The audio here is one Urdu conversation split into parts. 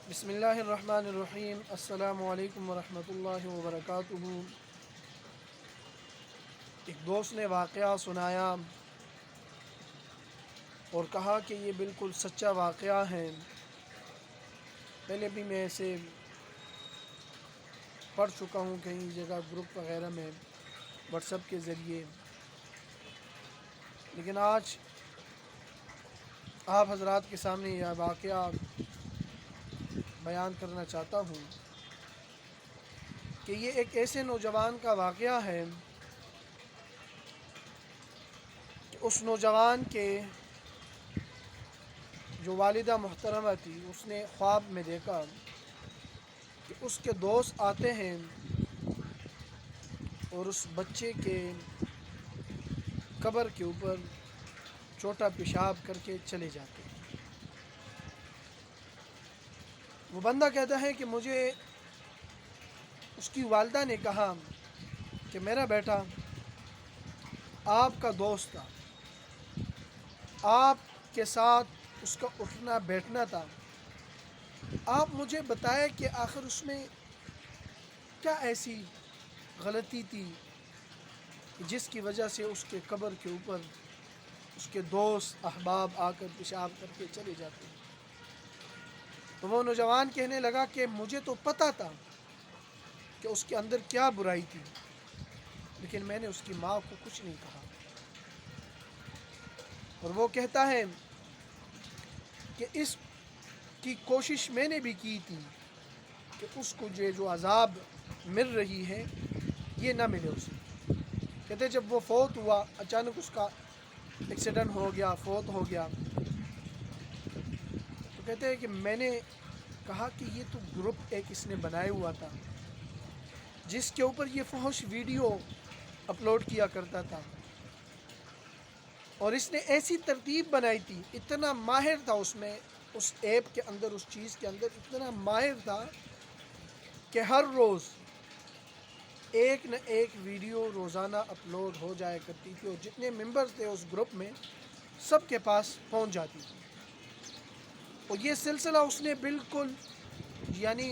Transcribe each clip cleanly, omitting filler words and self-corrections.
بسم اللہ الرحمن الرحیم۔ السلام علیکم ورحمۃ اللہ وبرکاتہ۔ ایک دوست نے واقعہ سنایا اور کہا کہ یہ بالکل سچا واقعہ ہے۔ پہلے بھی میں اسے پڑھ چکا ہوں کئی جگہ گروپ وغیرہ میں واٹس ایپ کے ذریعے، لیکن آج آپ حضرات کے سامنے یہ واقعہ بیان کرنا چاہتا ہوں کہ یہ ایک ایسے نوجوان کا واقعہ ہے کہ اس نوجوان کے جو والدہ محترمہ تھی، اس نے خواب میں دیکھا کہ اس کے دوست آتے ہیں اور اس بچے کے قبر کے اوپر چھوٹا پیشاب کر کے چلے جاتے ہیں۔ وہ بندہ کہتا ہے کہ مجھے اس کی والدہ نے کہا کہ میرا بیٹا آپ کا دوست تھا، آپ کے ساتھ اس کا اٹھنا بیٹھنا تھا، آپ مجھے بتائیں کہ آخر اس میں کیا ایسی غلطی تھی جس کی وجہ سے اس کے قبر کے اوپر اس کے دوست احباب آ کر پیشاب کر کے چلے جاتے ہیں۔ تو وہ نوجوان کہنے لگا کہ مجھے تو پتہ تھا کہ اس کے اندر کیا برائی تھی، لیکن میں نے اس کی ماں کو کچھ نہیں کہا۔ اور وہ کہتا ہے کہ اس کی کوشش میں نے بھی کی تھی کہ اس کو جو عذاب مل رہی ہے یہ نہ ملے اسے۔ کہتے جب وہ فوت ہوا، اچانک اس کا ایکسیڈنٹ ہو گیا، فوت ہو گیا، تو کہتے ہیں کہ میں نے کہا کہ یہ تو گروپ ایک اس نے بنایا ہوا تھا جس کے اوپر یہ فحش ویڈیو اپلوڈ کیا کرتا تھا، اور اس نے ایسی ترتیب بنائی تھی، اتنا ماہر تھا اس میں، اس ایپ کے اندر، اس چیز کے اندر اتنا ماہر تھا کہ ہر روز ایک نہ ایک ویڈیو روزانہ اپلوڈ ہو جایا کرتی تھی، اور جتنے ممبرز تھے اس گروپ میں سب کے پاس پہنچ جاتی تھی۔ اور یہ سلسلہ اس نے بالکل یعنی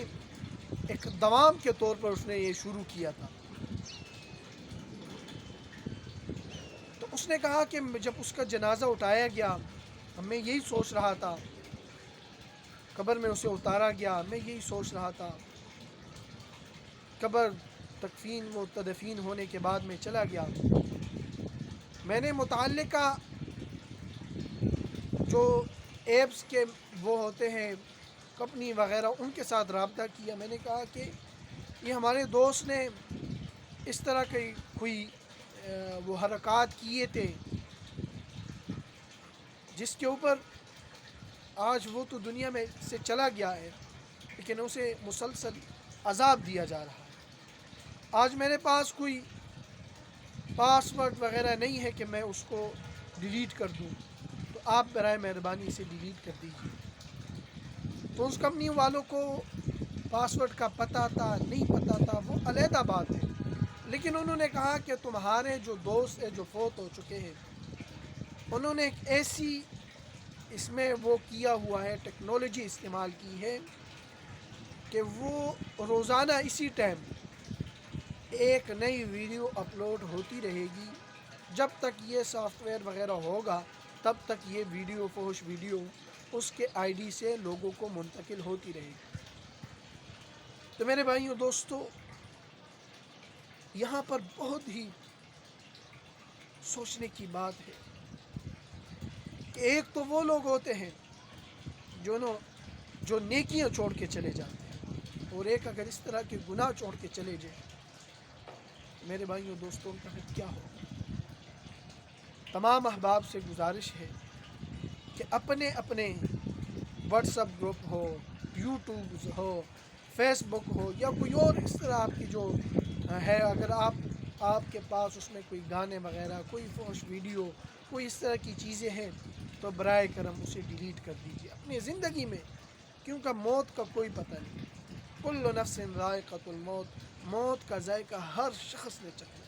ایک دوام کے طور پر اس نے یہ شروع کیا تھا۔ تو اس نے کہا کہ جب اس کا جنازہ اٹھایا گیا، میں یہی سوچ رہا تھا، قبر میں اسے اتارا گیا، میں یہی سوچ رہا تھا، قبر تکفین و تدفین ہونے کے بعد میں چلا گیا، میں نے متعلقہ جو ایپس کے وہ ہوتے ہیں کمپنی وغیرہ ان کے ساتھ رابطہ کیا۔ میں نے کہا کہ یہ ہمارے دوست نے اس طرح کی کوئی وہ حرکات کیے تھے جس کے اوپر آج وہ تو دنیا میں سے چلا گیا ہے، لیکن اسے مسلسل عذاب دیا جا رہا ہے۔ آج میرے پاس کوئی پاس ورڈ وغیرہ نہیں ہے کہ میں اس کو ڈیلیٹ کر دوں، تو آپ برائے مہربانی اسے ڈیلیٹ کر دیجیے۔ تو اس کمپنی والوں کو پاس ورڈ کا پتہ تھا نہیں پتہ تھا وہ علیحدہ بات ہے، لیکن انہوں نے کہا کہ تمہارے جو دوست ہیں جو فوت ہو چکے ہیں، انہوں نے ایک ایسی اس میں وہ کیا ہوا ہے، ٹیکنالوجی استعمال کی ہے کہ وہ روزانہ اسی ٹائم ایک نئی ویڈیو اپلوڈ ہوتی رہے گی۔ جب تک یہ سافٹ ویئر وغیرہ ہوگا تب تک یہ ویڈیو فحش ویڈیو اس کے آئی ڈی سے لوگوں کو منتقل ہوتی رہے گی۔ تو میرے بھائیوں دوستو، یہاں پر بہت ہی سوچنے کی بات ہے کہ ایک تو وہ لوگ ہوتے ہیں جو نیکیاں چھوڑ کے چلے جاتے ہیں، اور ایک اگر اس طرح کے گناہ چھوڑ کے چلے جائیں، میرے بھائیوں دوستوں ان کا پھر کیا ہوگا؟ تمام احباب سے گزارش ہے کہ اپنے اپنے واٹس ایپ گروپ ہو، یوٹیوب ہو، فیس بک ہو، یا کوئی اور اس طرح آپ کی جو ہے، اگر آپ کے پاس اس میں کوئی گانے وغیرہ، کوئی فحش ویڈیو، کوئی اس طرح کی چیزیں ہیں، تو برائے کرم اسے ڈیلیٹ کر دیجیے اپنی زندگی میں، کیونکہ موت کا کوئی پتہ نہیں۔ کل نفس ذائقۃ الموت، موت کا ذائقہ ہر شخص نے چکھنا